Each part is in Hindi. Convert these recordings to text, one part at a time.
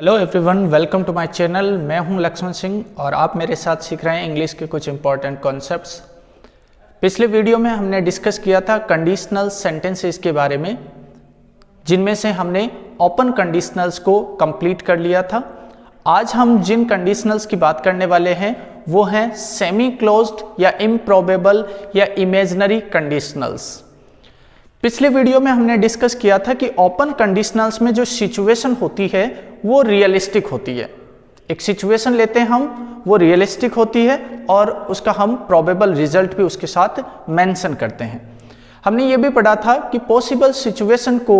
Hello everyone, welcome to my channel. मैं हूं लक्ष्मण सिंह और आप मेरे साथ सीख रहे हैं इंग्लिश के कुछ इंपॉर्टेंट कॉन्सेप्ट्स। पिछले वीडियो में हमने डिस्कस किया था कंडीशनल सेंटेंसेस के बारे में, जिनमें से हमने ओपन कंडीशनल्स को कंप्लीट कर लिया था। आज हम जिन कंडीशनल्स की बात करने वाले हैं वो हैं सेमी क्लोज्ड या इम्प्रोबेबल या इमेजिनरी कंडीशनल्स। पिछले वीडियो में हमने डिस्कस किया था कि ओपन कंडीशनल्स में जो सिचुएशन होती है वो रियलिस्टिक होती है। एक सिचुएशन लेते हैं हम, वो रियलिस्टिक होती है और उसका हम प्रोबेबल रिजल्ट भी उसके साथ मेंशन करते हैं। हमने ये भी पढ़ा था कि पॉसिबल सिचुएशन को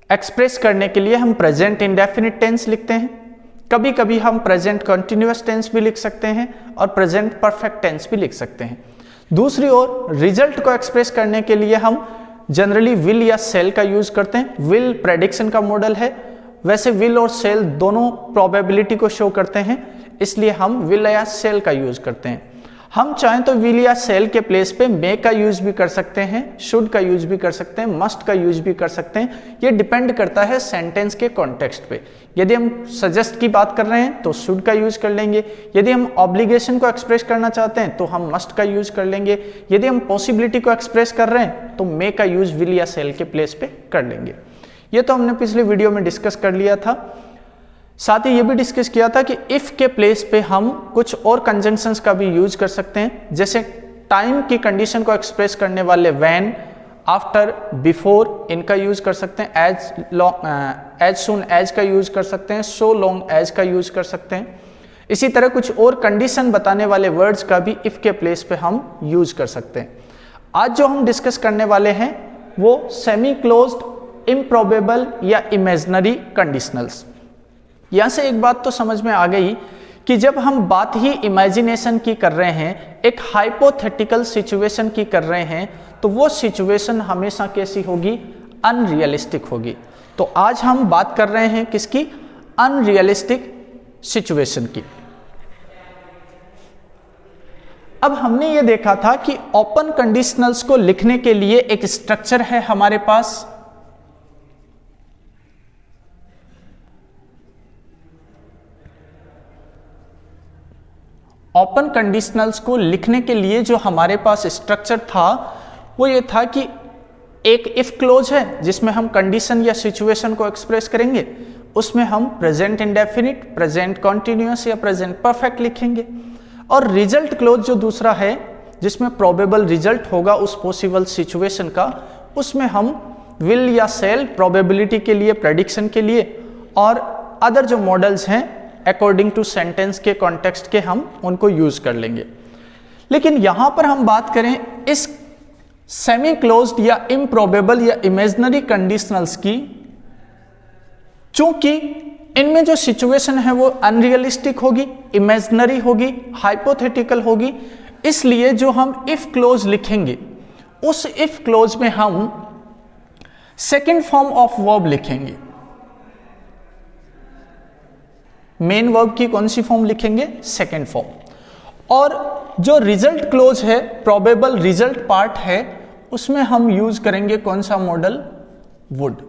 एक्सप्रेस करने के लिए हम प्रेजेंट इंडेफिनिट टेंस लिखते हैं, कभी कभी हम प्रेजेंट कंटिन्यूअस टेंस भी लिख सकते हैं और प्रेजेंट परफेक्ट टेंस भी लिख सकते हैं। दूसरी ओर रिजल्ट को एक्सप्रेस करने के लिए हम जनरली विल या सेल का यूज करते हैं। विल प्रेडिक्शन का मॉडल है, वैसे विल और सेल दोनों प्रोबेबिलिटी को शो करते हैं, इसलिए हम विल या सेल का यूज करते हैं। हम चाहें तो विल या सेल के प्लेस पे मे का यूज भी कर सकते हैं, शुड का यूज भी कर सकते हैं, मस्ट का यूज भी कर सकते हैं। ये डिपेंड करता है सेंटेंस के कॉन्टेक्स्ट पे। यदि हम सजेस्ट की बात कर रहे हैं तो शुड का यूज कर लेंगे, यदि हम ऑब्लिगेशन को एक्सप्रेस करना चाहते हैं तो हम मस्ट का यूज कर लेंगे, यदि हम पॉसिबिलिटी को एक्सप्रेस कर रहे हैं तो मे का यूज विल या सेल के प्लेस पे कर लेंगे। ये तो हमने पिछले वीडियो में डिस्कस कर लिया था। साथ ही ये भी डिस्कस किया था कि इफ के प्लेस पे हम कुछ और कंजंक्शंस का भी यूज कर सकते हैं, जैसे टाइम की कंडीशन को एक्सप्रेस करने वाले व्हेन, आफ्टर, बिफोर, इनका यूज कर सकते हैं। एज सून एज का यूज कर सकते हैं, सो लॉन्ग एज का यूज कर सकते हैं। इसी तरह कुछ और कंडीशन बताने वाले वर्ड्स का भी इफ के प्लेस पे हम यूज कर सकते हैं। आज जो हम डिस्कस करने वाले हैं वो सेमी क्लोज्ड, इम्प्रोबेबल या इमेजिनरी कंडीशनल्स। यहां से एक बात तो समझ में आ गई कि जब हम बात ही इमेजिनेशन की कर रहे हैं, एक हाइपोथेटिकल सिचुएशन की कर रहे हैं, तो वो सिचुएशन हमेशा कैसी होगी? अनरियलिस्टिक होगी। तो आज हम बात कर रहे हैं किसकी? अनरियलिस्टिक सिचुएशन की। अब हमने ये देखा था कि ओपन कंडीशनल्स को लिखने के लिए एक स्ट्रक्चर है हमारे पास। ओपन कंडीशनल्स को लिखने के लिए जो हमारे पास स्ट्रक्चर था वो ये था कि एक इफ क्लोज है जिसमें हम कंडीशन या सिचुएशन को एक्सप्रेस करेंगे, उसमें हम प्रेजेंट इंडेफिनिट, प्रेजेंट कॉन्टिन्यूअस या प्रेजेंट परफेक्ट लिखेंगे। और रिजल्ट क्लोज जो दूसरा है जिसमें प्रोबेबल रिजल्ट होगा उस पॉसिबल सिचुएशन का, उसमें हम विल या सेल प्रोबेबिलिटी के लिए, प्रेडिक्शन के लिए और अदर जो मॉडल्स हैं अकॉर्डिंग टू सेंटेंस के कॉन्टेक्स्ट के हम उनको यूज कर लेंगे। लेकिन यहां पर हम बात करें इस सेमी क्लोज्ड या इम्प्रोबेबल या इमेजिनरी कंडीशनल्स की, चूंकि इनमें जो सिचुएशन है वो अनरियलिस्टिक होगी, इमेजिनरी होगी, हाइपोथेटिकल होगी, इसलिए जो हम इफ क्लोज लिखेंगे उस इफ क्लोज में हम सेकेंड फॉर्म ऑफ वर्ब लिखेंगे। मेन वर्ब की कौन सी फॉर्म लिखेंगे? Second form. और जो रिजल्ट क्लोज है, प्रोबेबल रिजल्ट पार्ट है, उसमें हम यूज करेंगे कौन सा मॉडल? वुड।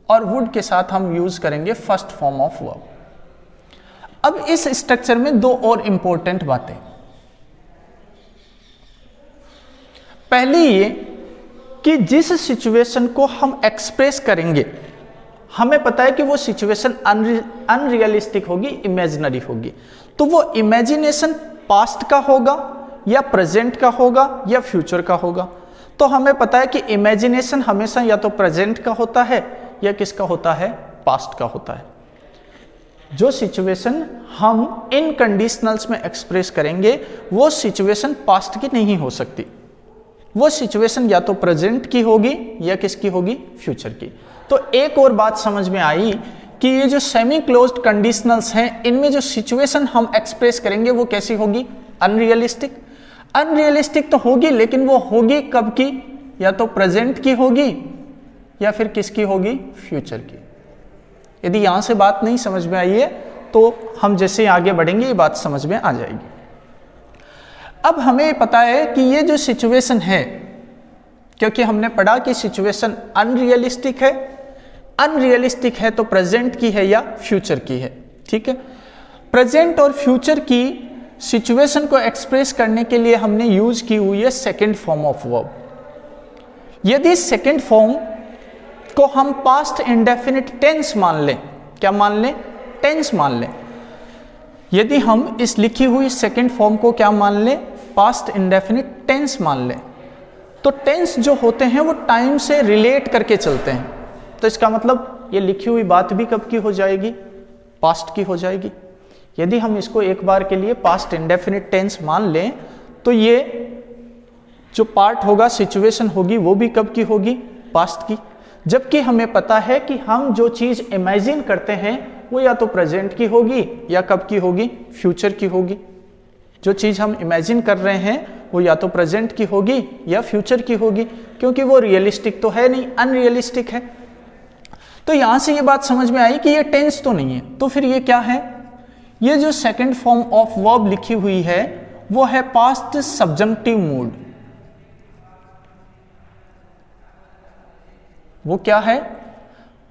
और वुड के साथ हम यूज करेंगे फर्स्ट फॉर्म ऑफ वर्ब। अब इस स्ट्रक्चर में दो और इंपॉर्टेंट बातें। पहली ये कि जिस सिचुएशन को हम एक्सप्रेस करेंगे हमें पता है कि वो सिचुएशन अनरियलिस्टिक होगी, इमेजिनरी होगी। तो वो इमेजिनेशन पास्ट का होगा या प्रेजेंट का होगा या फ्यूचर का होगा। तो हमें पता है कि इमेजिनेशन हमेशा या तो प्रेजेंट का होता है या किसका होता है? पास्ट का होता है। जो सिचुएशन हम इन कंडीशनल्स में एक्सप्रेस करेंगे वो सिचुएशन पास्ट की नहीं हो सकती। वो सिचुएशन या तो प्रेजेंट की होगी या किसकी होगी? फ्यूचर की। तो एक और बात समझ में आई कि ये जो सेमी क्लोज्ड कंडीशनल्स हैं इनमें जो सिचुएशन हम एक्सप्रेस करेंगे वो कैसी होगी? अनरियलिस्टिक। अनरियलिस्टिक तो होगी, लेकिन वो होगी कब की? या तो प्रेजेंट की होगी या फिर किसकी होगी? फ्यूचर की। यदि यहां से बात नहीं समझ में आई है तो हम जैसे आगे बढ़ेंगे ये बात समझ में आ जाएगी। अब हमें पता है कि ये जो सिचुएशन है, क्योंकि हमने पढ़ा कि सिचुएशन अनरियलिस्टिक है, अनरियलिस्टिक है तो प्रेजेंट की है या फ्यूचर की है। ठीक है, प्रेजेंट और फ्यूचर की सिचुएशन को एक्सप्रेस करने के लिए हमने यूज की हुई है सेकंड फॉर्म ऑफ वर्ब। यदि सेकंड फॉर्म को हम पास्ट इंडेफिनिट टेंस मान लें, क्या मान लें? टेंस मान लें। यदि हम इस लिखी हुई सेकंड फॉर्म को क्या मान लें? पास्ट इंडेफिनिट टेंस मान लें, तो टेंस जो होते हैं वो टाइम से रिलेट करके चलते हैं। तो इसका मतलब ये लिखी हुई बात भी कब की हो जाएगी? पास्ट की हो जाएगी। यदि हम इसको एक बार के लिए पास्ट इंडेफिनिट टेंस मान लें तो ये जो पार्ट होगा, सिचुएशन होगी, वो भी कब की होगी? पास्ट की। जबकि हमें पता है कि हम जो चीज इमेजिन करते हैं वो या तो प्रेजेंट की होगी या कब की होगी? फ्यूचर की होगी। जो चीज हम इमेजिन कर रहे हैं वो या तो प्रेजेंट की होगी या फ्यूचर की होगी, क्योंकि वो रियलिस्टिक तो है नहीं, अनरियलिस्टिक है। तो यहां से ये बात समझ में आई कि ये टेंस तो नहीं है। तो फिर ये क्या है? ये जो सेकंड फॉर्म ऑफ वर्ब लिखी हुई है वो है पास्ट सब्जंक्टिव मूड। वो क्या है?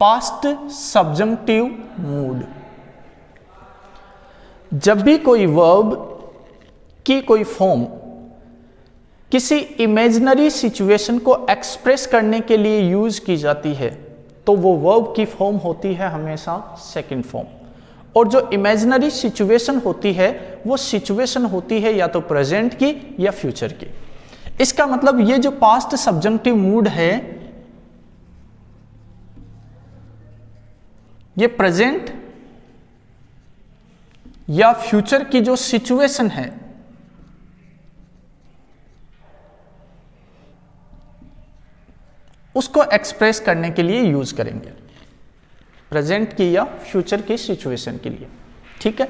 Past subjunctive mood. जब भी कोई वर्ब की कोई फॉर्म किसी इमेजिनरी सिचुएशन को एक्सप्रेस करने के लिए यूज की जाती है तो वो वर्ब की फॉर्म होती है हमेशा सेकंड फॉर्म। और जो इमेजिनरी सिचुएशन होती है वो सिचुएशन होती है या तो प्रेजेंट की या फ्यूचर की। इसका मतलब ये जो पास्ट सब्जंक्टिव मूड है ये प्रेजेंट या फ्यूचर की जो सिचुएशन है उसको एक्सप्रेस करने के लिए यूज करेंगे, प्रेजेंट की या फ्यूचर की सिचुएशन के लिए। ठीक है,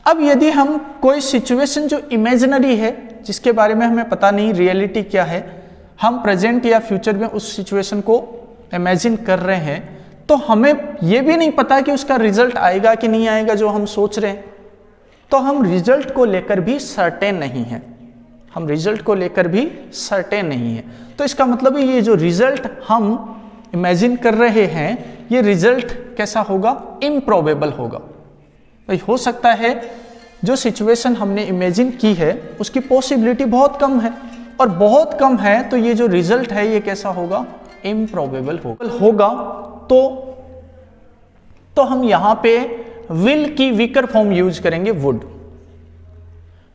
अब यदि हम कोई सिचुएशन जो इमेजिनरी है, जिसके बारे में हमें पता नहीं रियलिटी क्या है, हम प्रेजेंट या फ्यूचर में उस सिचुएशन को इमेजिन कर रहे हैं, तो हमें यह भी नहीं पता कि उसका रिजल्ट आएगा कि नहीं आएगा जो हम सोच रहे हैं, तो हम रिजल्ट को लेकर भी सर्टेन नहीं है। हम रिजल्ट को लेकर भी सर्टेन नहीं है। तो इसका मतलब ये जो रिजल्ट हम इमेजिन कर रहे हैं ये रिजल्ट कैसा होगा? इम्प्रोबेबल होगा। भाई हो सकता है जो सिचुएशन हमने इमेजिन की है उसकी पॉसिबिलिटी बहुत कम है, और बहुत कम है तो ये जो रिजल्ट है ये कैसा होगा? इम्प्रोबेबल होगा। तो हम यहां पे विल की वीकर फॉर्म यूज करेंगे, वुड।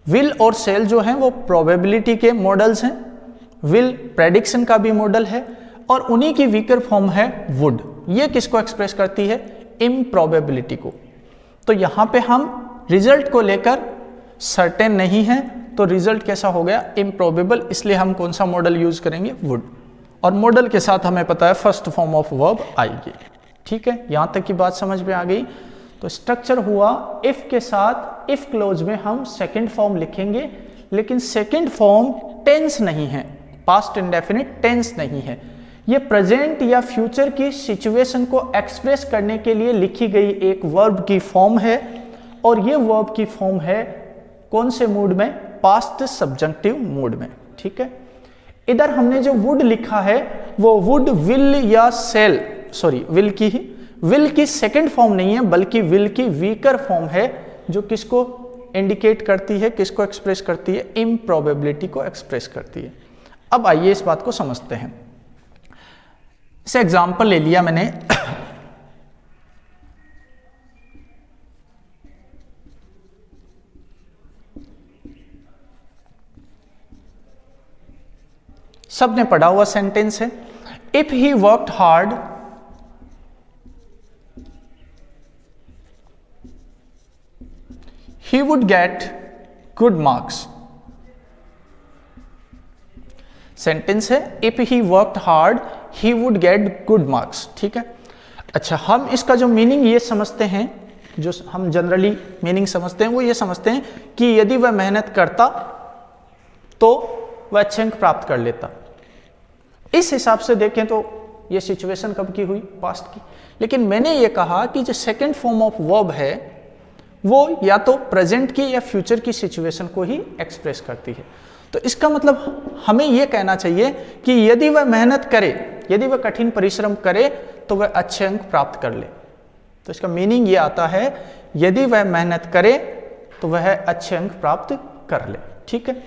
विल और सेल जो हैं वो प्रोबेबिलिटी के मॉडल्स हैं, विल प्रेडिक्शन का भी मॉडल है, और उन्हीं की वीकर फॉर्म है वुड। ये किसको एक्सप्रेस करती है? इम्प्रोबेबिलिटी को। तो यहां पे हम रिजल्ट को लेकर सर्टेन नहीं है, तो रिजल्ट कैसा हो गया? इम्प्रोबेबल। इसलिए हम कौन सा मॉडल यूज करेंगे? वुड। और मॉडल के साथ हमें पता है फर्स्ट फॉर्म ऑफ वर्ब आएगी। ठीक है, यहां तक की बात समझ में आ गई। तो स्ट्रक्चर हुआ इफ के साथ, इफ क्लोज में हम सेकंड फॉर्म लिखेंगे, लेकिन सेकंड फॉर्म टेंस नहीं है, पास्ट इंडेफिनिट टेंस नहीं है। ये प्रेजेंट या फ्यूचर की सिचुएशन को एक्सप्रेस करने के लिए लिखी गई एक वर्ब की फॉर्म है, और ये वर्ब की फॉर्म है कौन से मूड में? पास्ट सब्जंक्टिव मूड में। ठीक है, इधर हमने जो वुड लिखा है वो वुड, विल या सेल, सॉरी विल की सेकंड फॉर्म नहीं है, बल्कि विल की वीकर फॉर्म है, जो किसको इंडिकेट करती है, किसको एक्सप्रेस करती है? इम्प्रोबेबिलिटी को एक्सप्रेस करती है। अब आइए इस बात को समझते हैं। इसे एग्जांपल ले लिया मैंने सबने पढ़ा हुआ सेंटेंस है, if he worked hard he would get good marks। Sentence है if he worked hard he would get good marks। ठीक है, अच्छा हम इसका जो मीनिंग ये समझते हैं, जो हम जनरली मीनिंग समझते हैं वो ये समझते हैं कि यदि वह मेहनत करता तो वह अच्छे अंक प्राप्त कर लेता। इस हिसाब से देखें तो ये सिचुएशन कब की हुई? पास्ट की। लेकिन मैंने ये कहा कि जो सेकेंड फॉर्म ऑफ वर्ब है वो या तो प्रेजेंट की या फ्यूचर की सिचुएशन को ही एक्सप्रेस करती है। तो इसका मतलब हमें यह कहना चाहिए कि यदि वह मेहनत करे, यदि वह कठिन परिश्रम करे तो वह अच्छे अंक प्राप्त कर ले। तो इसका मीनिंग ये आता है, यदि वह मेहनत करे तो वह अच्छे अंक प्राप्त कर ले। ठीक है।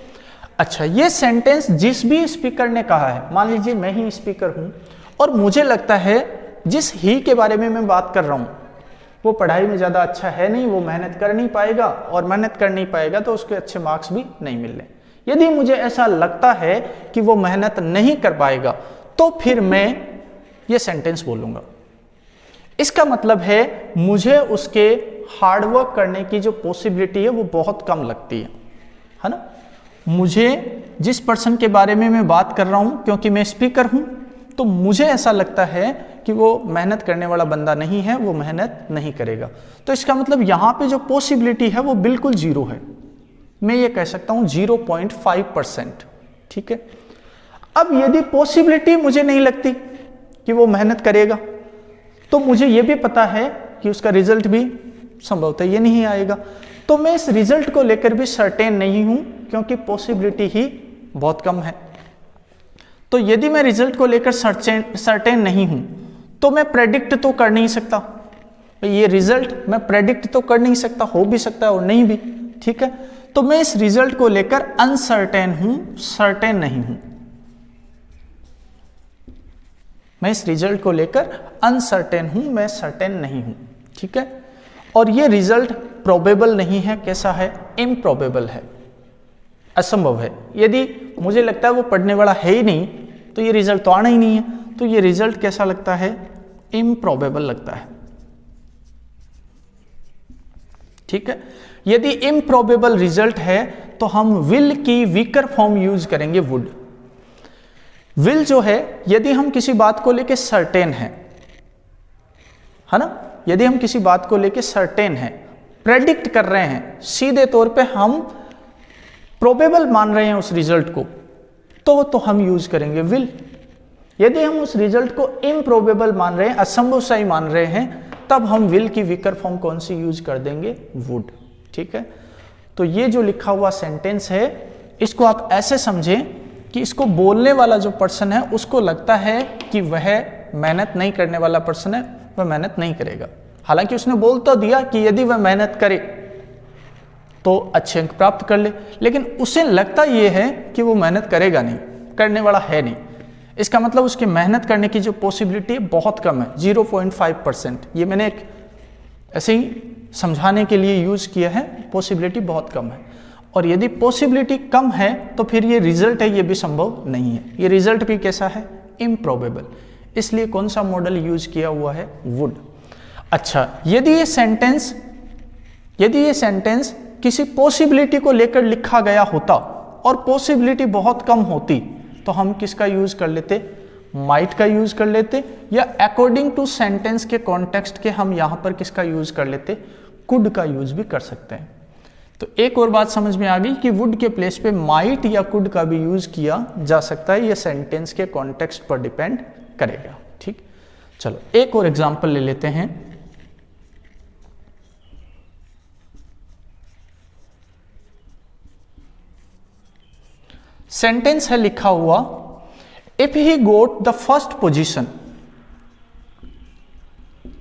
अच्छा, ये सेंटेंस जिस भी स्पीकर ने कहा है, मान लीजिए मैं ही स्पीकर हूं और मुझे लगता है जिस ही के बारे में मैं बात कर रहा हूं वो पढ़ाई में ज़्यादा अच्छा है नहीं, वो मेहनत कर नहीं पाएगा, और मेहनत कर नहीं पाएगा तो उसके अच्छे मार्क्स भी नहीं मिलने। यदि मुझे ऐसा लगता है कि वो मेहनत नहीं कर पाएगा तो फिर मैं ये सेंटेंस बोलूँगा। इसका मतलब है मुझे उसके हार्डवर्क करने की जो पॉसिबिलिटी है वो बहुत कम लगती है ना। मुझे जिस पर्सन के बारे में मैं बात कर रहा हूँ, क्योंकि मैं स्पीकर हूँ, तो मुझे ऐसा लगता है कि वो मेहनत करने वाला बंदा नहीं है, वो मेहनत नहीं करेगा। तो इसका मतलब यहाँ पे जो पॉसिबिलिटी है वो बिल्कुल जीरो है। मैं ये कह सकता हूँ 0.5%। ठीक है। अब यदि पॉसिबिलिटी मुझे नहीं लगती कि वो मेहनत करेगा, तो मुझे ये भी पता है कि उसका रिजल्ट भी संभवतः ये नहीं आएगा, तो मैं इस रिजल्ट को लेकर भी सर्टेन नहीं हूं, क्योंकि पॉसिबिलिटी ही बहुत कम है। तो यदि मैं रिजल्ट को लेकर सर्टेन नहीं हूं तो मैं प्रेडिक्ट तो कर नहीं सकता। ये रिजल्ट मैं प्रेडिक्ट तो कर नहीं सकता, हो भी सकता है और नहीं भी। ठीक है। तो मैं इस रिजल्ट को लेकर अनसर्टेन हूं, सर्टेन नहीं हूं। मैं इस रिजल्ट को लेकर अनसर्टेन हूं, मैं सर्टेन नहीं हूं। ठीक है। और ये रिजल्ट प्रोबेबल नहीं है, कैसा है? इम्प्रोबेबल है, असंभव है। यदि मुझे लगता है वो पढ़ने वाला है ही नहीं तो ये रिजल्ट तो आना ही नहीं है। तो ये रिजल्ट कैसा लगता है? इम्प्रोबेबल लगता है। ठीक है। यदि इम्प्रोबेबल रिजल्ट है तो हम विल की वीकर फॉर्म यूज करेंगे, वुड। विल जो है, यदि हम किसी बात को लेके सर्टेन है ना, यदि हम किसी बात को लेके सर्टेन है, प्रेडिक्ट कर रहे हैं, सीधे तौर पे हम प्रोबेबल मान रहे हैं उस रिजल्ट को, तो हम यूज करेंगे विल। यदि हम उस रिजल्ट को इम्प्रोबेबल मान रहे हैं, असंभव सा ही मान रहे हैं, तब हम विल की वीकर फॉर्म कौन सी यूज कर देंगे? वुड। ठीक है। तो ये जो लिखा हुआ सेंटेंस है, इसको आप ऐसे समझें कि इसको बोलने वाला जो पर्सन है उसको लगता है कि वह मेहनत नहीं करने वाला पर्सन है, वह मेहनत नहीं करेगा। हालांकि उसने बोल तो दिया कि यदि वह मेहनत करे तो अच्छे अंक प्राप्त कर ले, लेकिन उसे लगता यह है कि वो मेहनत करेगा नहीं, करने वाला है नहीं। इसका मतलब उसकी मेहनत करने की जो पॉसिबिलिटी है बहुत कम है, 0.5%। ये मैंने एक ऐसे ही समझाने के लिए यूज किया है, पॉसिबिलिटी बहुत कम है। और यदि पॉसिबिलिटी कम है तो फिर ये रिजल्ट है, ये भी संभव नहीं है। ये रिजल्ट भी कैसा है? इम्प्रोबेबल। इसलिए कौन सा मॉडल यूज किया हुआ है? वुड। अच्छा, यदि ये सेंटेंस किसी पॉसिबिलिटी को लेकर लिखा गया होता और पॉसिबिलिटी बहुत कम होती तो हम किसका यूज कर लेते? माइट का यूज कर लेते, या अकॉर्डिंग टू सेंटेंस के कॉन्टेक्स्ट के हम यहां पर किसका यूज कर लेते? कुड का यूज भी कर सकते हैं। तो एक और बात समझ में आ गई कि वुड के प्लेस पे माइट या कुड का भी यूज किया जा सकता है। यह सेंटेंस के कॉन्टेक्स्ट पर डिपेंड करेगा। ठीक, चलो एक और एग्जांपल ले लेते हैं। सेंटेंस है लिखा हुआ, if he goat the first position,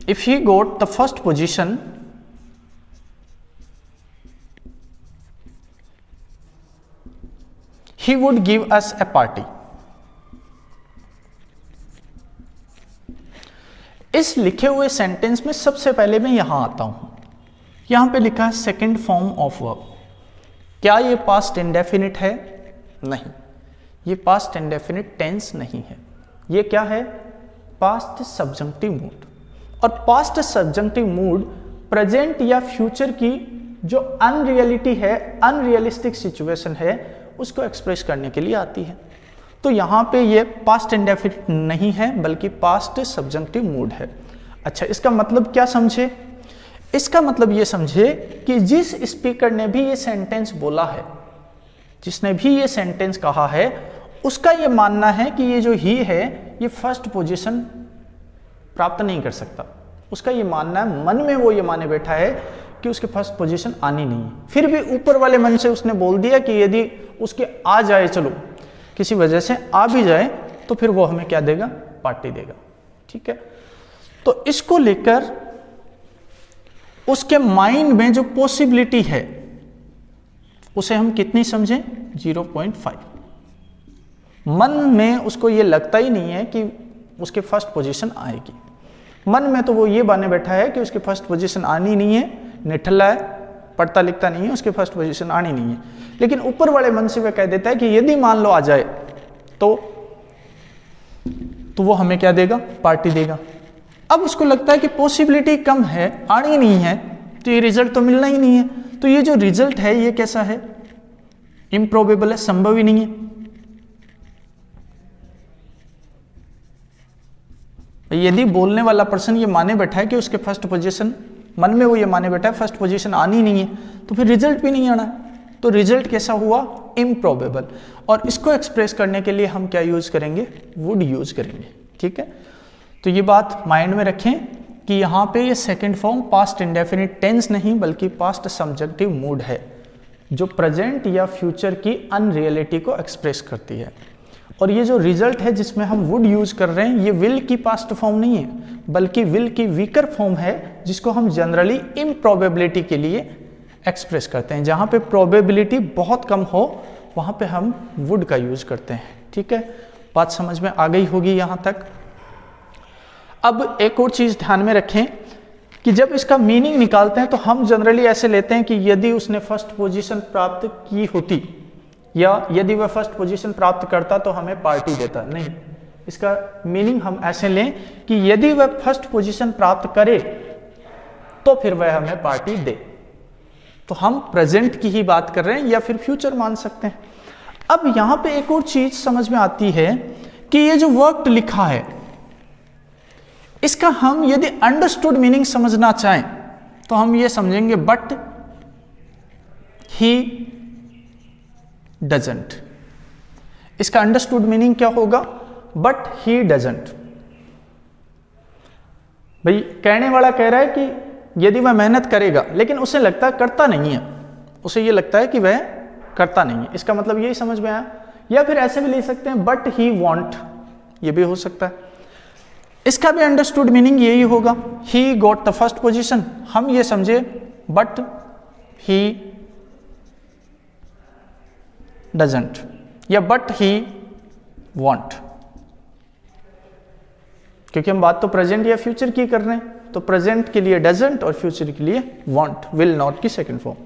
if he goat the first position he would give us a party। इस लिखे हुए सेंटेंस में सबसे पहले मैं यहां आता हूं, यहां पे लिखा है सेकंड फॉर्म ऑफ वर्ब। क्या ये पास्ट इंडेफिनिट है? नहीं, ये पास्ट इंडेफिनिट टेंस नहीं है। ये क्या है? Past subjunctive mood. और पास्ट सब्जंक्टिव मूड प्रेजेंट या फ्यूचर की जो अनरियलिटी है, अनरियलिस्टिक सिचुएशन है, उसको एक्सप्रेस करने के लिए आती है। तो यहां पे ये पास्ट इंडेफिनिट नहीं है बल्कि पास्ट सब्जंक्टिव मूड है। अच्छा, इसका मतलब क्या समझे? इसका मतलब ये समझे कि जिस स्पीकर ने भी ये सेंटेंस बोला है, जिसने भी ये सेंटेंस कहा है, उसका ये मानना है कि ये जो ही है ये फर्स्ट पोजीशन प्राप्त नहीं कर सकता। उसका ये मानना है, मन में वो ये माने बैठा है कि उसके फर्स्ट पोजीशन आनी नहीं है। फिर भी ऊपर वाले मन से उसने बोल दिया कि यदि उसके आ जाए, चलो किसी वजह से आ भी जाए, तो फिर वो हमें क्या देगा, पार्टी देगा। ठीक है, तो इसको लेकर उसके माइंड में जो पॉसिबिलिटी है उसे हम कितनी समझें, 0.5। मन में उसको ये लगता ही नहीं है कि उसके फर्स्ट पोजीशन आएगी। मन में तो वो ये बाने बैठा है कि उसकी फर्स्ट पोजीशन आनी नहीं है, निठल्ला है, पढ़ता लिखता नहीं है, उसकी फर्स्ट पोजीशन आनी नहीं है। लेकिन ऊपर वाले मन से वह कह देता है कि यदि मान लो आ जाए तो वो हमें क्या देगा, पार्टी देगा। अब उसको लगता है कि पॉसिबिलिटी कम है, आनी नहीं है, तो ये रिजल्ट तो मिलना ही नहीं है। तो ये जो रिजल्ट है ये कैसा है, इम्प्रोबेबल है, संभव ही नहीं है। यदि बोलने वाला पर्सन ये माने बैठा है कि उसके फर्स्ट पोजीशन, मन में वो ये माने बैठा है फर्स्ट पोजीशन आनी नहीं है, तो फिर रिजल्ट भी नहीं आना है। तो रिजल्ट कैसा हुआ, इम्प्रोबेबल। और इसको एक्सप्रेस करने के लिए हम क्या यूज करेंगे, वुड यूज करेंगे। ठीक है, तो ये बात माइंड में रखें कि यहाँ पे ये second form past indefinite tense नहीं बल्कि पास्ट सब्जेक्टिव मूड है, जो प्रेजेंट या फ्यूचर की अनरियलिटी को एक्सप्रेस करती है। और ये जो रिजल्ट है जिसमें हम वुड यूज कर रहे हैं, ये विल की पास्ट फॉर्म नहीं है बल्कि विल की वीकर फॉर्म है, जिसको हम जनरली इम्प्रोबेबिलिटी के लिए एक्सप्रेस करते हैं। जहां पे प्रोबेबिलिटी बहुत कम हो वहां पे हम वुड का यूज करते हैं। ठीक है, बात समझ में आ गई होगी यहां तक। अब एक और चीज ध्यान में रखें कि जब इसका मीनिंग निकालते हैं तो हम जनरली ऐसे लेते हैं कि यदि उसने फर्स्ट पोजीशन प्राप्त की होती या यदि वह फर्स्ट पोजीशन प्राप्त करता तो हमें पार्टी देता। नहीं, इसका मीनिंग हम ऐसे लें कि यदि वह फर्स्ट पोजीशन प्राप्त करे तो फिर वह हमें पार्टी दे। तो हम प्रेजेंट की ही बात कर रहे हैं या फिर फ्यूचर मान सकते हैं। अब यहां पे एक और चीज समझ में आती है कि ये जो वर्ड लिखा है इसका हम यदि अंडरस्टूड मीनिंग समझना चाहें तो हम ये समझेंगे बट ही डजंट। इसका अंडरस्टूड मीनिंग क्या होगा, बट ही डजंट। भाई कहने वाला कह रहा है कि यदि वह मेहनत करेगा, लेकिन उसे लगता है करता नहीं है, उसे ये लगता है कि वह करता नहीं है। इसका मतलब यही समझ में आया। या फिर ऐसे भी ले सकते हैं बट ही वॉन्ट, ये भी हो सकता है। इसका भी अंडरस्टूड मीनिंग यही होगा, he got the first position. हम ये समझे बट ही डजंट या बट ही वॉन्ट, क्योंकि हम बात तो प्रेजेंट या फ्यूचर की कर रहे हैं। तो प्रेजेंट के लिए डजंट और फ्यूचर के लिए वॉन्ट, विल नॉट की सेकंड फॉर्म।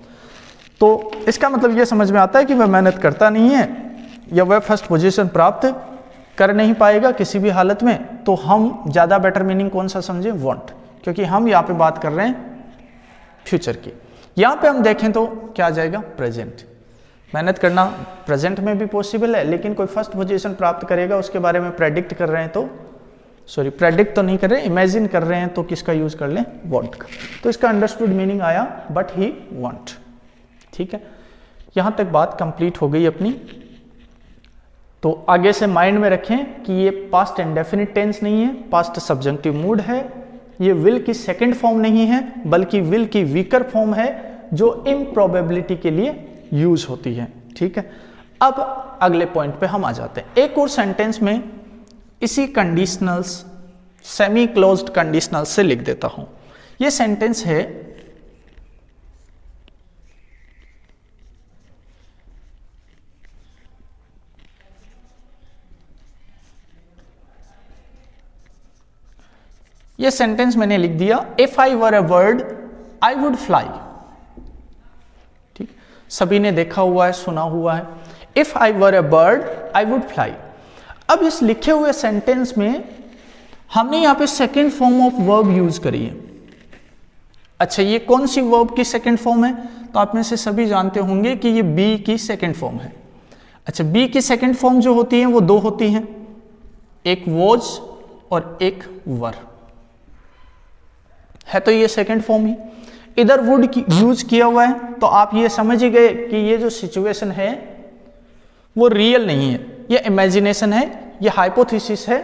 तो इसका मतलब यह समझ में आता है कि वह मेहनत करता नहीं है या वह फर्स्ट पोजीशन प्राप्त कर नहीं पाएगा किसी भी हालत में। तो हम ज्यादा बेटर मीनिंग कौन सा समझे, वॉन्ट, क्योंकि हम यहाँ पे बात कर रहे हैं फ्यूचर की। यहाँ पे हम देखें तो क्या आ जाएगा, प्रेजेंट। मेहनत करना प्रेजेंट में भी पॉसिबल है, लेकिन कोई फर्स्ट पोजीशन प्राप्त करेगा उसके बारे में प्रेडिक्ट कर रहे हैं तो प्रेडिक्ट तो नहीं कर रहे, इमेजिन कर रहे हैं, तो किसका यूज कर लें, वॉन्ट का। तो इसका अंडरस्टूड मीनिंग आया बट ही वॉन्ट। ठीक है, यहां तक बात कंप्लीट हो गई अपनी। तो आगे से माइंड में रखें कि ये पास्ट इंडेफिनिट टेंस नहीं है, पास्ट सब्जेक्टिव मूड है। ये विल की सेकंड फॉर्म नहीं है बल्कि विल की वीकर फॉर्म है, जो इम्प्रोबेबिलिटी के लिए यूज होती है। ठीक है, अब अगले पॉइंट पे हम आ जाते हैं। एक और सेंटेंस में इसी कंडीशनल्स, सेमी क्लोज्ड कंडीशनल से लिख देता हूं। यह सेंटेंस है, यह सेंटेंस मैंने लिख दिया, if I were a bird I would fly. ठीक, सभी ने देखा हुआ है, सुना हुआ है, if I were a bird I would fly. अब इस लिखे हुए सेंटेंस में हमने यहां पे second form of verb use करी है। अच्छा, ये कौन सी वर्ब की सेकंड फॉर्म है, तो आप में से सभी जानते होंगे कि ये बी की सेकंड फॉर्म है। अच्छा, बी की सेकंड फॉर्म जो होती है वो दो होती हैं, एक वॉज और एक वर है। तो ये सेकंड फॉर्म ही, इधर वुड यूज किया हुआ है, तो आप ये समझ ही गए कि ये जो सिचुएशन है वो रियल नहीं है, ये इमेजिनेशन है, ये हाइपोथेसिस है।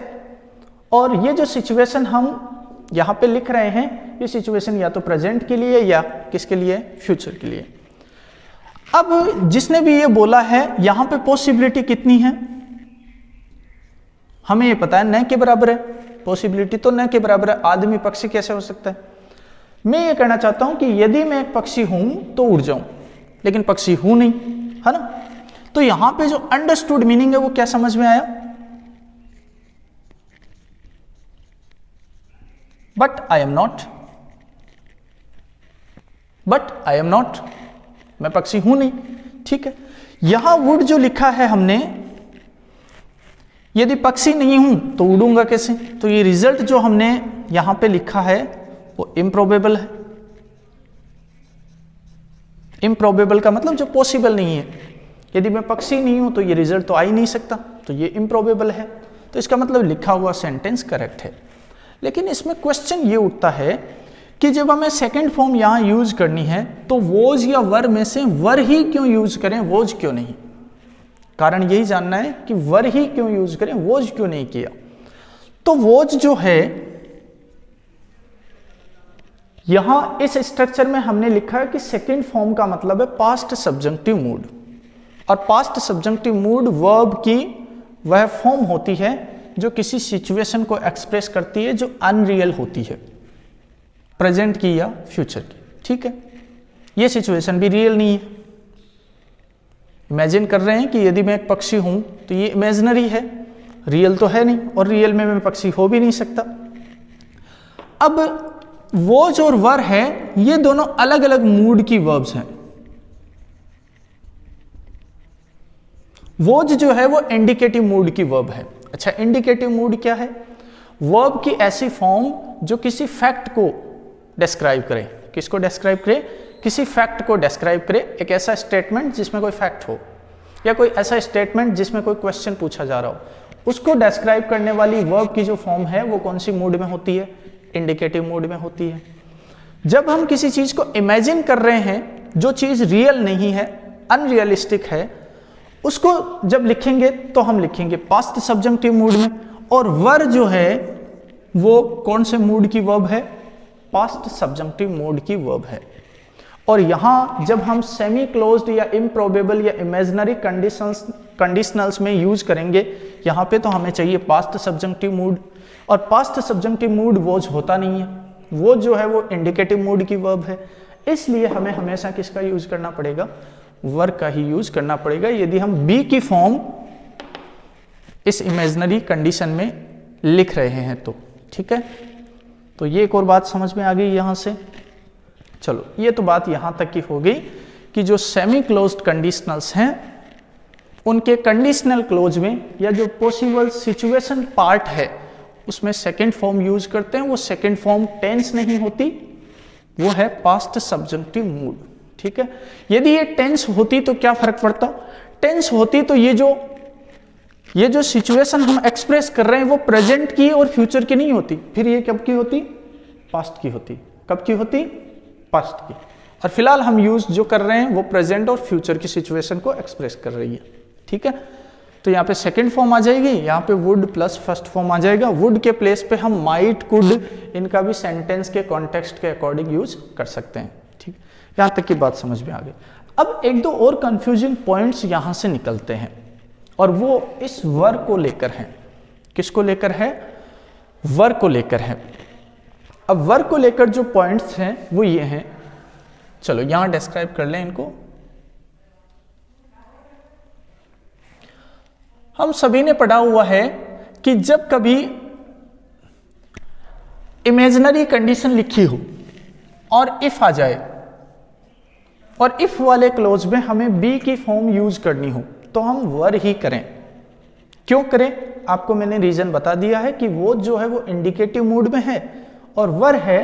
और ये जो सिचुएशन हम यहां पे लिख रहे हैं, ये सिचुएशन या तो प्रेजेंट के लिए या किसके लिए, फ्यूचर के लिए। अब जिसने भी ये बोला है यहां पे पॉसिबिलिटी कितनी है, हमें ये पता है न के बराबर है, पॉसिबिलिटी तो न के बराबर है, आदमी पक्षी कैसे हो सकता है। मैं ये कहना चाहता हूं कि यदि मैं एक पक्षी हूं तो उड़ जाऊं, लेकिन पक्षी हूं नहीं, है ना। तो यहां पे जो अंडरस्टूड मीनिंग है वो क्या समझ में आया, but I am not, but I am not, मैं पक्षी हूं नहीं, ठीक है। यहां वुड जो लिखा है हमने, यदि पक्षी नहीं हूं तो उड़ूंगा कैसे, तो ये रिजल्ट जो हमने यहां पे लिखा है वो इम्प्रोबेबल है। इम्प्रोबेबल का मतलब जो पॉसिबल नहीं है, यदि मैं पक्षी नहीं हूं तो ये रिजल्ट तो आ ही नहीं सकता, तो ये इम्प्रोबेबल है। तो इसका मतलब लिखा हुआ सेंटेंस करेक्ट है। लेकिन इसमें क्वेश्चन ये उठता है कि जब हमें सेकंड फॉर्म यहां यूज करनी है तो वोज या वर में से वर ही क्यों यूज करें, वोज क्यों नहीं। कारण यही जानना है कि वर ही क्यों यूज करें, वोज क्यों नहीं किया। तो वोज जो है यहां इस स्ट्रक्चर में हमने लिखा है कि सेकंड फॉर्म का मतलब है पास्ट सब्जंक्टिव मूड, और पास्ट सब्जंक्टिव मूड वर्ब की वह फॉर्म होती है जो किसी सिचुएशन को एक्सप्रेस करती है जो अनरियल होती है, प्रेजेंट की या फ्यूचर की, ठीक है। ये सिचुएशन भी रियल नहीं है। इमेजिन कर रहे हैं कि यदि मैं एक पक्षी हूं तो ये इमेजिनरी है, रियल तो है नहीं, और रियल में मैं पक्षी हो भी नहीं सकता। अब वोज और वर है, ये दोनों अलग अलग मूड की वर्ब्स हैं। वोज जो है वो इंडिकेटिव मूड की वर्ब है। अच्छा, इंडिकेटिव मूड क्या है, वर्ब की ऐसी फॉर्म जो किसी फैक्ट को डिस्क्राइब करे, किसको डिस्क्राइब करे, किसी फैक्ट को डिस्क्राइब करे, एक ऐसा स्टेटमेंट जिसमें कोई फैक्ट हो, या कोई ऐसा स्टेटमेंट जिसमें कोई क्वेश्चन पूछा जा रहा हो, उसको डिस्क्राइब करने वाली वर्ब की जो फॉर्म है वो कौन सी मूड में होती है, इंडिकेटिव मूड में होती है। जब हम किसी चीज को इमेजिन कर रहे हैं जो चीज रियल नहीं है, अनरियलिस्टिक है, उसको जब लिखेंगे तो हम लिखेंगे पास्ट सब्जंक्टिव मूड में, और वर जो है वो कौन से मूड की वर्ब है, पास्ट सब्जंक्टिव मूड की वर्ब है। और यहां जब हम सेमी क्लोज्ड या इम्प्रोबेबल या इमेजिनरी कंडीशनल्स में यूज करेंगे यहां पे, तो हमें चाहिए पास्ट सब्जंक्टिव मूड, और पास्ट सब्जंक्टिव मूड वोज होता नहीं है, वो जो है वो इंडिकेटिव मूड की वर्ब है। इसलिए हमें हमेशा किसका यूज करना पड़ेगा, वर का ही यूज करना पड़ेगा, यदि हम बी की फॉर्म इस इमेजिनरी कंडीशन में लिख रहे हैं तो, ठीक है। तो ये एक और बात समझ में आ गई यहां से। चलो, ये तो बात यहां तक की हो गई कि जो सेमी क्लोज्ड कंडीशनल्स हैं उनके कंडीशनल क्लोज में या जो पॉसिबल सिचुएशन पार्ट है उसमें सेकंड फॉर्म यूज करते हैं। वो सेकंड फॉर्म टेंस नहीं होती, वो है पास्ट सब्जंक्टिव मूड, ठीक है। यदि ये टेंस होती तो क्या फर्क पड़ता, टेंस होती तो ये जो सिचुएशन हम एक्सप्रेस कर रहे हैं वो प्रेजेंट की और फ्यूचर की नहीं होती, फिर ये कब की होती, पास्ट की होती। कब की होती, पास्ट की। और फिलहाल हम यूज जो कर रहे हैं वो प्रेजेंट और फ्यूचर की सिचुएशन को एक्सप्रेस कर रही है, ठीक है। तो यहाँ पे सेकंड फॉर्म आ जाएगी, यहाँ पे वुड प्लस फर्स्ट फॉर्म आ जाएगा। वुड के प्लेस पे हम माइट, कुड, इनका भी सेंटेंस के कॉन्टेक्स्ट के अकॉर्डिंग यूज कर सकते हैं, ठीक। यहाँ तक की बात समझ में आ गई। अब एक दो और कंफ्यूजिंग पॉइंट्स यहाँ से निकलते हैं, और वो इस वर को लेकर है। किसको लेकर है, वर को लेकर है। अब वर को लेकर जो पॉइंट्स हैं वो ये हैं, चलो यहां डिस्क्राइब कर लें इनको। हम सभी ने पढ़ा हुआ है कि जब कभी इमेजिनरी कंडीशन लिखी हो और इफ आ जाए, और इफ वाले क्लोज में हमें बी की फॉर्म यूज करनी हो तो हम वर ही करें। क्यों करें, आपको मैंने रीजन बता दिया है कि वो जो है वो इंडिकेटिव मूड में है और वर है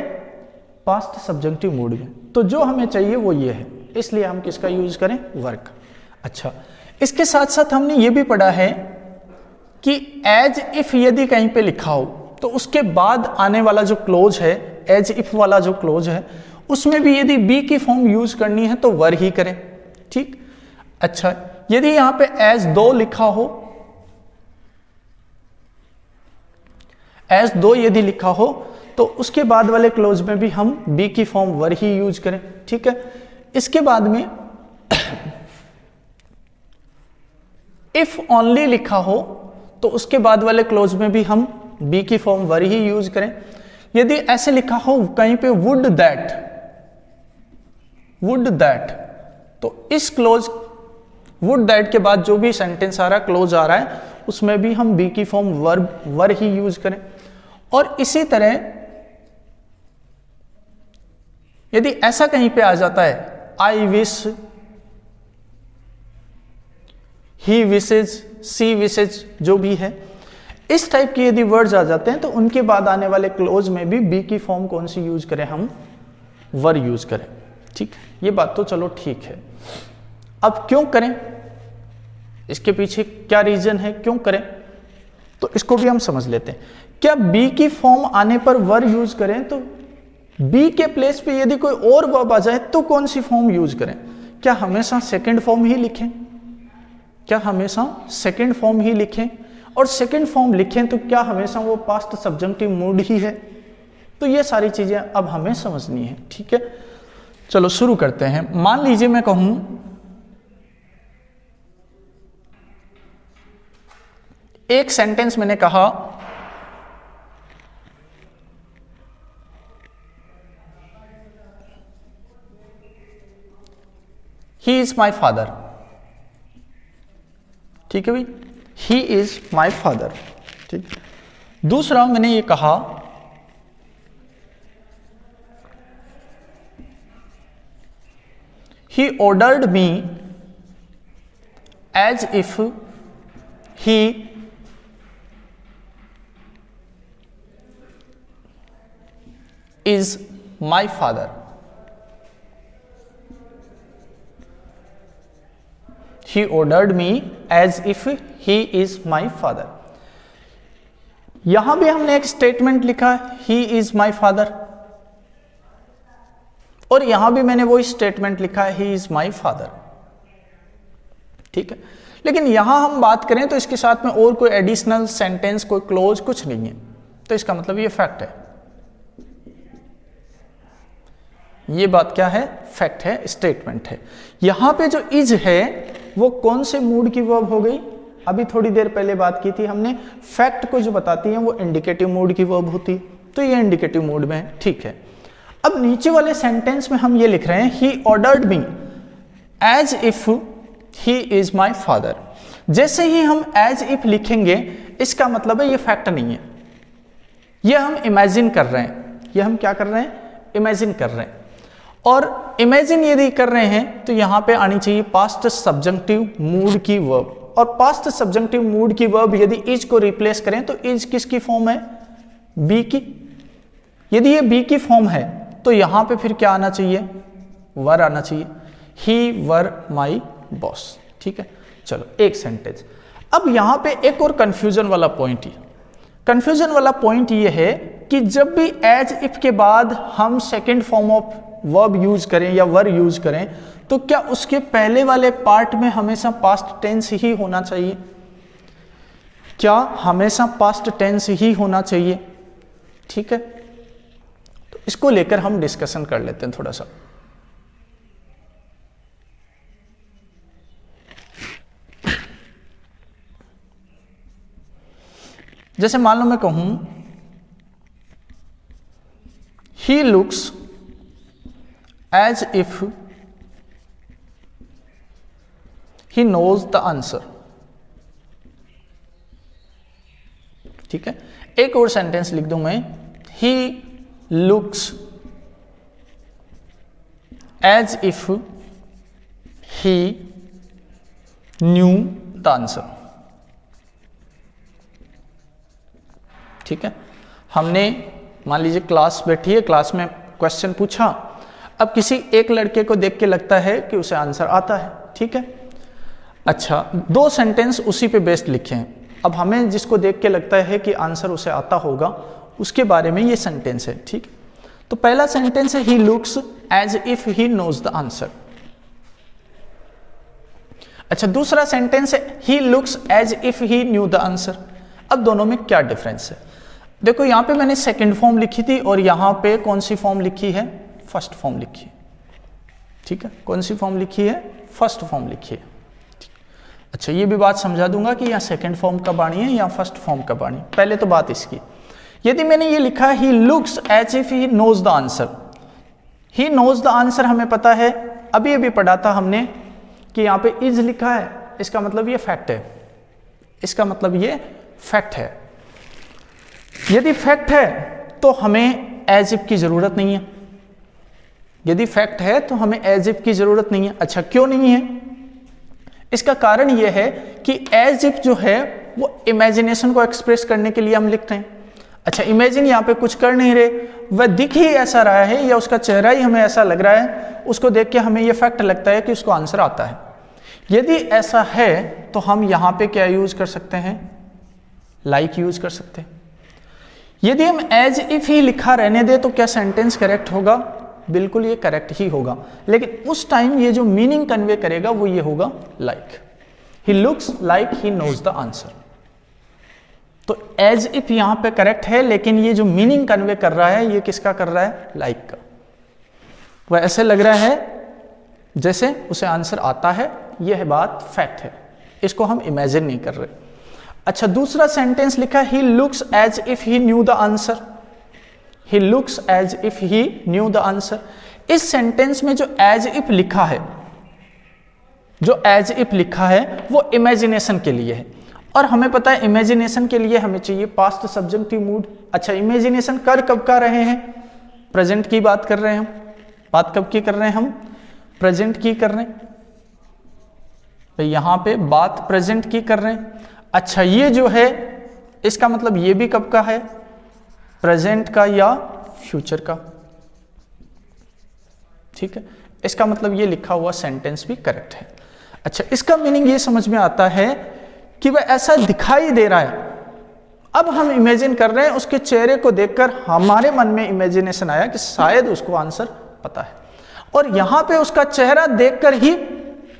पास्ट सब्जंक्टिव मूड में। तो जो हमें चाहिए वो ये है, इसलिए हम किसका यूज करें, वर्क। अच्छा, इसके साथ साथ हमने ये भी पढ़ा है कि एज इफ यदि कहीं पे लिखा हो तो उसके बाद आने वाला जो क्लोज है, एज इफ वाला जो क्लोज है, उसमें भी यदि बी की फॉर्म यूज करनी है तो वर ही करें, ठीक। अच्छा, यदि यहां पे एज दो लिखा हो, एज दो यदि लिखा हो तो उसके बाद वाले क्लोज में भी हम बी की फॉर्म वर ही यूज करें, ठीक है। इसके बाद में इफ ओनली लिखा हो तो उसके बाद वाले क्लोज में भी हम बी की फॉर्म वर ही यूज करें। यदि ऐसे लिखा हो कहीं पे वुड दैट, तो इस क्लोज वुड दैट के बाद जो भी सेंटेंस आ रहा है, क्लोज आ रहा है, उसमें भी हम बी की फॉर्म वर ही यूज करें। और इसी तरह यदि ऐसा कहीं पे आ जाता है I wish, he wishes, she wishes, जो भी है, इस टाइप की यदि वर्ड्स आ जाते हैं तो उनके बाद आने वाले क्लोज में भी बी की फॉर्म कौन सी यूज करें, हम वर यूज करें। ठीक, ये बात तो चलो ठीक है। अब क्यों करें, इसके पीछे क्या रीजन है, क्यों करें, तो इसको भी हम समझ लेते हैं। क्या बी की फॉर्म आने पर वर यूज करें, तो बी के प्लेस पे यदि कोई और वर्ब आ जाए तो कौन सी फॉर्म यूज करें? क्या हमेशा सेकंड फॉर्म ही लिखें? क्या हमेशा सेकंड फॉर्म ही लिखें? और सेकंड फॉर्म लिखें तो क्या हमेशा वो पास्ट सब्जेक्टिव मूड ही है? तो ये सारी चीजें अब हमें समझनी है। ठीक है, चलो शुरू करते हैं। मान लीजिए मैं कहूं एक सेंटेंस मैंने कहा ही इज माई फादर। ठीक है भाई, ही इज माई फादर। ठीक, दूसरा मैंने ये कहा he ordered me as if he is my father। He ordered me as if he is my father। यहां भी हमने एक स्टेटमेंट लिखा he is my father, और यहां भी मैंने वही स्टेटमेंट लिखा है he is my father। ठीक है, लेकिन यहां हम बात करें तो इसके साथ में और कोई एडिशनल सेंटेंस, कोई क्लोज कुछ नहीं है, तो इसका मतलब ये फैक्ट है। ये बात क्या है? फैक्ट है, स्टेटमेंट है। यहां पे जो इज है वो कौन से मूड की वर्ब हो गई? अभी थोड़ी देर पहले बात की थी हमने, फैक्ट को जो बताती है वो इंडिकेटिव मूड की वर्ब होती है, तो ये इंडिकेटिव मूड में है। ठीक है, अब नीचे वाले सेंटेंस में हम ये लिख रहे हैं he ordered me as if he is my father. जैसे ही हम एज इफ लिखेंगे इसका मतलब है ये फैक्ट नहीं है, ये हम इमेजिन कर रहे हैं। ये हम क्या कर रहे हैं? इमेजिन कर रहे हैं। और इमेजिन यदि कर रहे हैं तो यहां पे आनी चाहिए पास्ट सब्जेक्टिव मूड की वर्ब, और पास्ट सब्जेक्टिव मूड की वर्ब यदि इज को रिप्लेस करें तो इज किसकी फॉर्म है? बी की। यदि ये बी की फॉर्म है तो यहां पे फिर क्या आना चाहिए? वर आना चाहिए, ही वर माई बॉस। ठीक है, चलो एक सेंटेंस। अब यहां पे एक और कंफ्यूजन वाला पॉइंट है। कंफ्यूजन वाला पॉइंट ये है कि जब भी एज इफ के बाद हम second form of verb use करें या वर यूज करें तो क्या उसके पहले वाले पार्ट में हमेशा पास्ट टेंस ही होना चाहिए? क्या हमेशा पास्ट टेंस ही होना चाहिए? ठीक है, तो इसको लेकर हम डिस्कशन कर लेते हैं थोड़ा सा। जैसे मान लो मैं कहूं he looks as if he knows the answer। ठीक है, एक और सेंटेंस लिख दूं मैं, he looks as if he knew the answer। ठीक है, हमने मान लीजिए क्लास बैठी है, क्लास में क्वेश्चन पूछा, अब किसी एक लड़के को देख के लगता है कि उसे आंसर आता है। ठीक है, अच्छा, दो सेंटेंस उसी पे बेस्ड लिखे हैं। अब हमें जिसको देख के लगता है कि आंसर उसे आता होगा उसके बारे में ये सेंटेंस है। ठीक, तो पहला सेंटेंस है he looks as if he knows the answer. अच्छा, दूसरा सेंटेंस है he looks as if he knew the answer. अब दोनों में क्या डिफरेंस है? देखो यहां पे मैंने सेकंड फॉर्म लिखी थी और यहां पे कौन सी फॉर्म लिखी है? फर्स्ट फॉर्म लिखी है। ठीक है, कौन सी फॉर्म लिखी है? फर्स्ट फॉर्म लिखी है। अच्छा, ये भी बात समझा दूंगा कि यहाँ सेकंड फॉर्म का बाणी है या फर्स्ट फॉर्म का बाणी। पहले तो बात इसकी, यदि मैंने ये लिखा he looks as if he knows the answer, he knows the answer हमें पता है, अभी अभी पढ़ा था हमने कि यहाँ पे इज लिखा है, इसका मतलब ये फैक्ट है, इसका मतलब ये फैक्ट है। यदि फैक्ट है तो हमें एज इफ की जरूरत नहीं है, यदि फैक्ट है तो हमें एज इफ की जरूरत नहीं है। अच्छा, क्यों नहीं है? इसका कारण यह है कि एज इफ जो है वो इमेजिनेशन को एक्सप्रेस करने के लिए हम लिखते हैं। अच्छा, इमेजिन यहाँ पे कुछ कर नहीं रहे, वह दिख ही ऐसा रहा है या उसका चेहरा ही हमें ऐसा लग रहा है, उसको देख के हमें यह फैक्ट लगता है कि उसको आंसर आता है। यदि ऐसा है तो हम यहाँ पे क्या यूज कर सकते हैं? लाइक यूज कर सकते हैं। यदि हम एज इफ ही लिखा रहने दे तो क्या सेंटेंस करेक्ट होगा? बिल्कुल ये करेक्ट ही होगा, लेकिन उस टाइम ये जो मीनिंग कन्वे करेगा वो ये होगा like. He looks like he knows the answer. तो एज इफ यहां पे करेक्ट है, लेकिन ये जो मीनिंग कन्वे कर रहा है ये किसका कर रहा है? लाइक का। वह ऐसे लग रहा है जैसे उसे आंसर आता है, यह बात फैक्ट है, इसको हम इमेजिन नहीं कर रहे। अच्छा, दूसरा सेंटेंस लिखा he looks as if he knew the answer, he looks as if he knew the answer. इस सेंटेंस में जो एज इफ लिखा है, जो एज इफ लिखा है वो इमेजिनेशन के लिए है, और हमें पता है इमेजिनेशन के लिए हमें चाहिए पास्ट सब्जेक्टिव मूड। अच्छा, इमेजिनेशन कर कब का रहे हैं? प्रेजेंट की बात कर रहे हैं हम। बात कब की कर रहे हैं हम? प्रेजेंट की कर रहे हैं। तो यहां पे बात प्रेजेंट की कर रहे हैं। अच्छा, ये जो है इसका मतलब ये भी कब का है? प्रेजेंट का या फ्यूचर का। ठीक है, इसका मतलब ये लिखा हुआ सेंटेंस भी करेक्ट है। अच्छा, इसका मीनिंग ये समझ में आता है कि वह ऐसा दिखाई दे रहा है। अब हम इमेजिन कर रहे हैं, उसके चेहरे को देखकर हमारे मन में इमेजिनेशन आया कि शायद उसको आंसर पता है, और यहां पे उसका चेहरा देखकर ही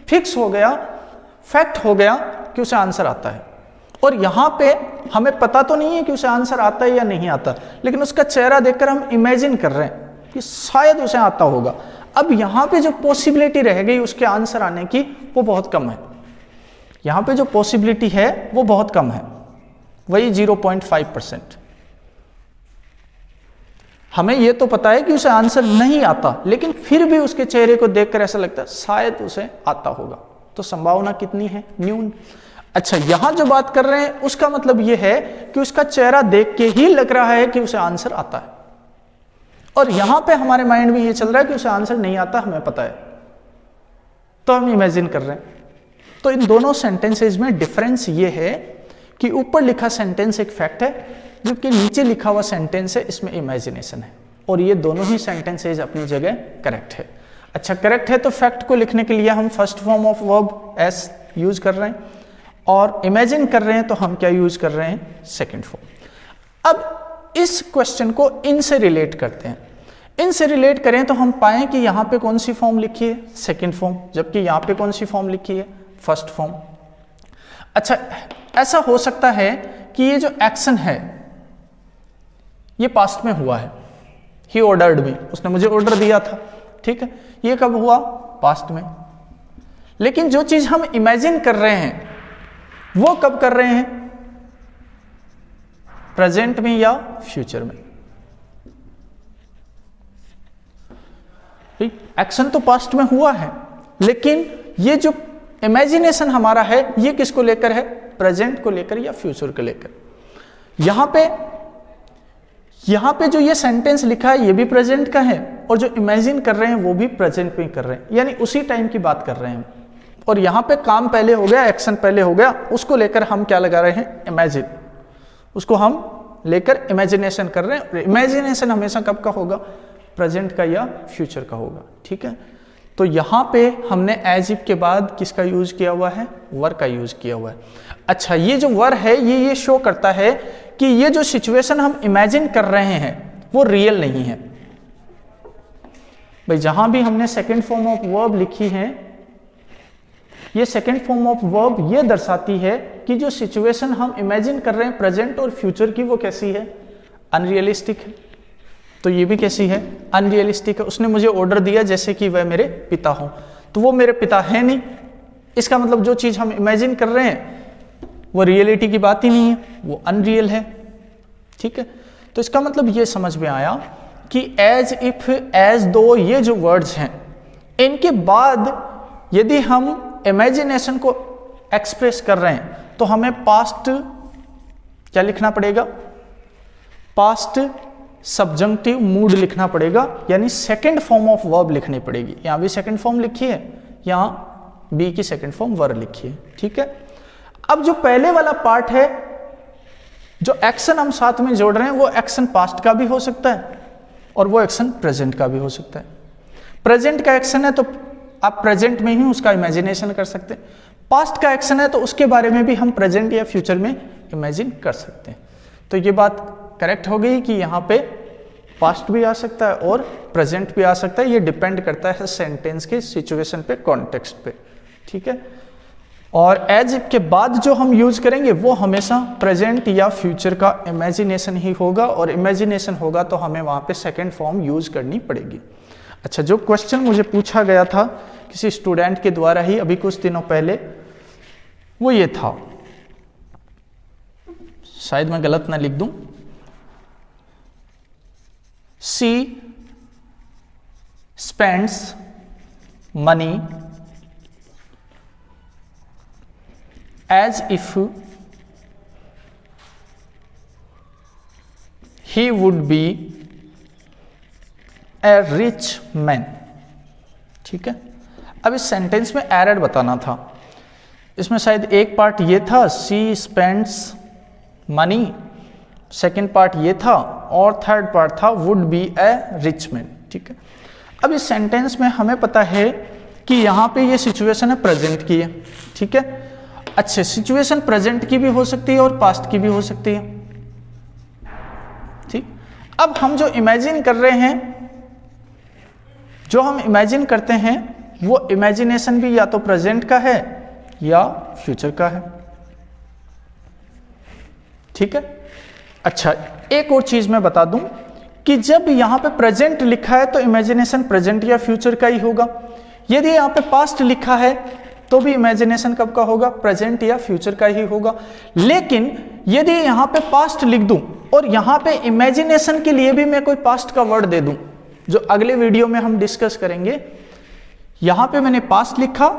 फिक्स हो गया, फैक्ट हो गया कि उसे आंसर आता है। और यहां पे हमें पता तो नहीं है कि उसे आंसर आता है या नहीं आता, लेकिन उसका चेहरा देखकर हम इमेजिन कर रहे हैं कि शायद उसे आता होगा। अब यहां पे जो पॉसिबिलिटी रह गई उसके आंसर आने की वो बहुत कम है। यहां पे जो पॉसिबिलिटी है वो बहुत कम है, वही 0.5%। हमें ये तो पता है कि उसे आंसर नहीं आता, लेकिन फिर भी उसके चेहरे को देखकर ऐसा लगता है शायद उसे आता होगा। तो संभावना कितनी है? न्यून। अच्छा, यहां जो बात कर रहे हैं उसका मतलब यह है कि उसका चेहरा देख के ही लग रहा है कि उसे आंसर आता है, और यहां पे हमारे माइंड में ये चल रहा है कि उसे आंसर नहीं आता, हमें पता है, तो हम इमेजिन कर रहे हैं। तो इन दोनों सेंटेंसेज में डिफरेंस ये है कि ऊपर लिखा सेंटेंस एक फैक्ट है, जबकि नीचे लिखा हुआ सेंटेंस है इसमें इमेजिनेशन है, और ये दोनों ही सेंटेंसेज अपनी जगह करेक्ट है। अच्छा, करेक्ट है तो फैक्ट को लिखने के लिए हम first form of verb S use कर रहे हैं, और इमेजिन कर रहे हैं तो हम क्या यूज कर रहे हैं? Second form. अब इस क्वेश्चन को इनसे रिलेट करते हैं। इनसे रिलेट करें तो हम पाएं कि यहां पे कौन सी फॉर्म लिखी है? सेकंड फॉर्म, जबकि यहां पे कौन सी फॉर्म लिखी है? First form. अच्छा, ऐसा हो सकता है कि ये जो एक्शन है ये पास्ट में हुआ है, ही ऑर्डर्ड मी, उसने मुझे ऑर्डर दिया था, ठीक है, ये कब हुआ? पास्ट में। लेकिन जो चीज हम इमेजिन कर रहे हैं वो कब कर रहे हैं? प्रेजेंट में या फ्यूचर में? एक्शन तो पास्ट में हुआ है, लेकिन ये जो इमेजिनेशन हमारा है ये किसको लेकर है? प्रेजेंट को लेकर या फ्यूचर को लेकर। यहां पे जो ये सेंटेंस लिखा है ये भी प्रेजेंट का है, और जो इमेजिन कर रहे हैं वो भी प्रेजेंट में कर रहे हैं, यानी उसी टाइम की बात कर रहे हैं। और यहां पे काम पहले हो गया, एक्शन पहले हो गया, उसको लेकर हम क्या लगा रहे हैं? इमेजिन। उसको हम लेकर इमेजिनेशन कर रहे हैं। इमेजिनेशन हमेशा कब का होगा? प्रेजेंट का या फ्यूचर का होगा, ठीक है। तो यहां पे हमने एज इफ के बाद किसका यूज किया हुआ है? वर का यूज किया हुआ है। अच्छा, ये जो वर है ये शो करता है कि ये जो सिचुएशन हम इमेजिन कर रहे हैं वो रियल नहीं है। भाई, जहां भी हमने सेकेंड फॉर्म ऑफ वर्ब लिखी है, ये सेकेंड फॉर्म ऑफ वर्ब ये दर्शाती है कि जो सिचुएशन हम इमेजिन कर रहे हैं प्रेजेंट और फ्यूचर की, वो कैसी है? अनरियलिस्टिक है। तो ये भी कैसी है? अनरियलिस्टिक है। उसने मुझे ऑर्डर दिया जैसे कि वह मेरे पिता हो, तो वो मेरे पिता है नहीं, इसका मतलब जो चीज हम इमेजिन कर रहे हैं वो रियलिटी की बात ही नहीं है, वो अनरियल है। ठीक है, तो इसका मतलब ये समझ में आया कि एज इफ, एज दो, ये जो वर्ड्स हैं इनके बाद यदि हम इमेजिनेशन को एक्सप्रेस कर रहे हैं तो हमें पास्ट क्या लिखना पड़ेगा, पास्ट सब्जंक्टिव मूड लिखना पड़ेगा, यानी सेकंड फॉर्म ऑफ वर्ब लिखनी पड़ेगी। यहां भी सेकंड फॉर्म लिखी है, यहां बी की सेकंड फॉर्म वर लिखी है। ठीक है, अब जो पहले वाला पार्ट है, जो एक्शन हम साथ में जोड़ रहे हैं, वो एक्शन पास्ट का भी हो सकता है और वो एक्शन प्रेजेंट का भी हो सकता है। प्रेजेंट का एक्शन है तो आप प्रेजेंट में ही उसका इमेजिनेशन कर सकते हैं, पास्ट का एक्शन है तो उसके बारे में भी हम प्रेजेंट या फ्यूचर में इमेजिन कर सकते हैं। तो ये बात करेक्ट हो गई कि यहाँ पे पास्ट भी आ सकता है और प्रेजेंट भी आ सकता है, ये डिपेंड करता है सेंटेंस के सिचुएशन पे, कॉन्टेक्स्ट पे। ठीक है, और एज इफ के बाद जो हम यूज करेंगे वो हमेशा प्रेजेंट या फ्यूचर का इमेजिनेशन ही होगा, और इमेजिनेशन होगा तो हमें वहां पे सेकंड फॉर्म यूज करनी पड़ेगी। अच्छा, जो क्वेश्चन मुझे पूछा गया था किसी स्टूडेंट के द्वारा ही अभी कुछ दिनों पहले, वो ये था, शायद मैं गलत ना लिख दूं, she spends money as if he would be a rich man। ठीक है, अब इस सेंटेंस में एरर बताना था। इसमें शायद एक पार्ट ये था सी स्पेंड्स मनी, सेकेंड पार्ट ये था, और थर्ड पार्ट था would be A rich man. ठीक है, अब इस सेंटेंस में हमें पता है कि यहाँ पे ये सिचुएशन है प्रेजेंट की है। ठीक है, अच्छे, सिचुएशन प्रेजेंट की भी हो सकती है और पास्ट की भी हो सकती है। ठीक, अब हम जो इमेजिन कर रहे हैं, जो हम इमेजिन करते हैं वो इमेजिनेशन भी या तो प्रेजेंट का है या फ्यूचर का है। ठीक है, अच्छा, एक और चीज मैं बता दूं कि जब यहां पे प्रेजेंट लिखा है तो इमेजिनेशन प्रेजेंट या फ्यूचर का ही होगा। यदि यहां पे पास्ट लिखा है तो भी इमेजिनेशन कब का होगा, प्रेजेंट या फ्यूचर का ही होगा। लेकिन यदि यहां पे पास्ट लिख दूं और यहां पे इमेजिनेशन के लिए भी मैं कोई पास्ट का वर्ड दे दूं, जो अगले वीडियो में हम डिस्कस करेंगे, यहां पे मैंने पास्ट लिखा,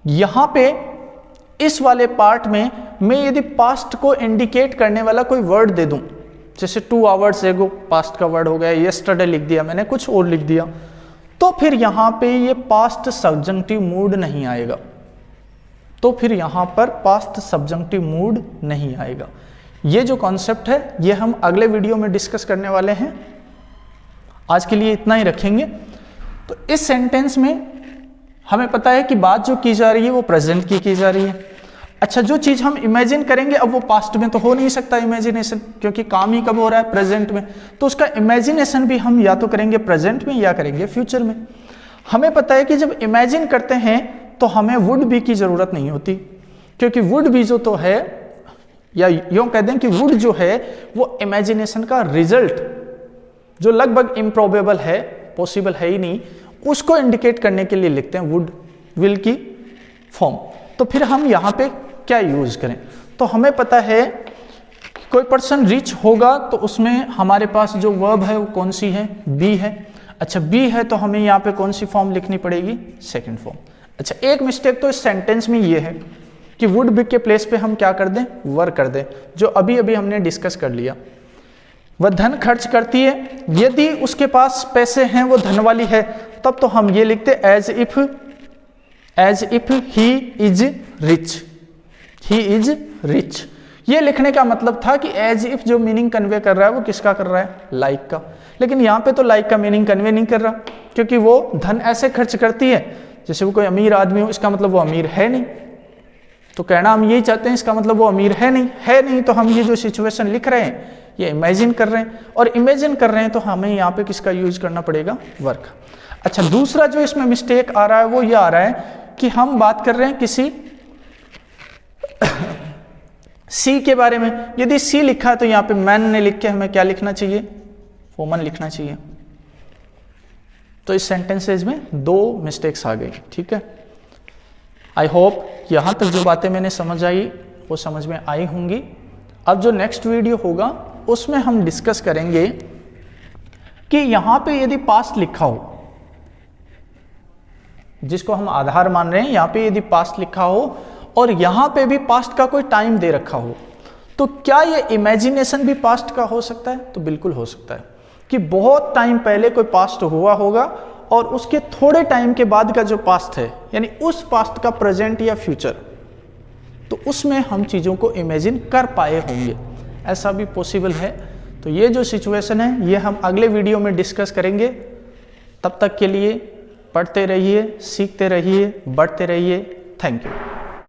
यहां पे इस वाले पार्ट में मैं यदि पास्ट को इंडिकेट करने वाला कोई वर्ड दे दूं, जैसे 2 आवर्स एगो पास्ट का वर्ड हो गया, यस्टरडे लिख दिया मैंने, कुछ और लिख दिया, तो फिर यहां पे ये पास्ट सब्जंक्टिव मूड नहीं आएगा। तो फिर यहां पर पास्ट सब्जंक्टिव मूड नहीं आएगा। ये जो कॉन्सेप्ट है ये हम अगले वीडियो में डिस्कस करने वाले हैं। आज के लिए इतना ही रखेंगे। तो इस सेंटेंस में हमें पता है कि बात जो की जा रही है वो प्रेजेंट की जा रही है। अच्छा, जो चीज हम इमेजिन करेंगे अब वो पास्ट में तो हो नहीं सकता इमेजिनेशन, क्योंकि काम ही कब हो रहा है, प्रेजेंट में। तो उसका इमेजिनेशन भी हम या तो करेंगे प्रेजेंट में या करेंगे फ्यूचर में। हमें पता है कि जब इमेजिन करते हैं तो हमें वुड बी की जरूरत नहीं होती, क्योंकि वुड बी जो तो है, या यूं कह दें कि वुड जो है वो इमेजिनेशन का रिजल्ट, जो लगभग इम्प्रोबेबल है, पॉसिबल है ही नहीं, उसको इंडिकेट करने के लिए लिखते हैं वुड विल की फॉर्म। तो फिर हम यहां पे क्या यूज करें, तो हमें पता है कोई पर्सन रिच होगा तो उसमें हमारे पास जो वर्ब है वो कौन सी है, बी है। अच्छा, बी है तो हमें यहाँ पे कौन सी फॉर्म लिखनी पड़ेगी, सेकंड फॉर्म। अच्छा, एक मिस्टेक तो इस सेंटेंस में ये है कि वुड बी के प्लेस पे हम क्या कर दें, वर कर दें, जो अभी अभी हमने डिस्कस कर लिया। वह धन खर्च करती है, यदि उसके पास पैसे हैं, वो धन वाली है, तब तो हम ये लिखते as if he is rich, he is rich. ये लिखने का मतलब था कि एज इफ जो मीनिंग कन्वे कर रहा है वो किसका कर रहा है, लाइक का। लेकिन यहाँ पे तो लाइक का मीनिंग कन्वे नहीं कर रहा, क्योंकि वो धन ऐसे खर्च करती है जैसे वो कोई अमीर आदमी हो, इसका मतलब वो अमीर है नहीं। तो कहना हम यही चाहते हैं, इसका मतलब वो अमीर है नहीं, तो हम ये जो सिचुएशन लिख रहे हैं ये इमेजिन कर रहे हैं, और इमेजिन कर रहे हैं तो हमें यहाँ पे किसका यूज करना पड़ेगा, वर्क। अच्छा, दूसरा जो इसमें मिस्टेक आ रहा है वो ये आ रहा है कि हम बात कर रहे हैं किसी सी के बारे में। यदि सी लिखा है तो यहाँ पे मैन ने लिख के हमें क्या लिखना चाहिए, वुमन लिखना चाहिए। तो इस सेंटेंसेज में 2 मिस्टेक्स आ गई। ठीक है, आई होप यहाँ तक जो बातें मैंने समझ आई वो समझ में आई होंगी। अब जो नेक्स्ट वीडियो होगा उसमें हम डिस्कस करेंगे कि यहाँ पे यदि पास्ट लिखा हो, जिसको हम आधार मान रहे हैं, यहाँ पे यदि पास्ट लिखा हो और यहाँ पे भी पास्ट का कोई टाइम दे रखा हो, तो क्या ये इमेजिनेशन भी पास्ट का हो सकता है? तो बिल्कुल हो सकता है कि बहुत टाइम पहले कोई पास्ट हुआ होगा और उसके थोड़े टाइम के बाद का जो पास्ट है, यानी उस पास्ट का प्रेजेंट या फ्यूचर, तो उसमें हम चीज़ों को इमेजिन कर पाए होंगे, ऐसा भी पॉसिबल है। तो ये जो सिचुएशन है ये हम अगले वीडियो में डिस्कस करेंगे। तब तक के लिए पढ़ते रहिए, सीखते रहिए, बढ़ते रहिए। Thank you.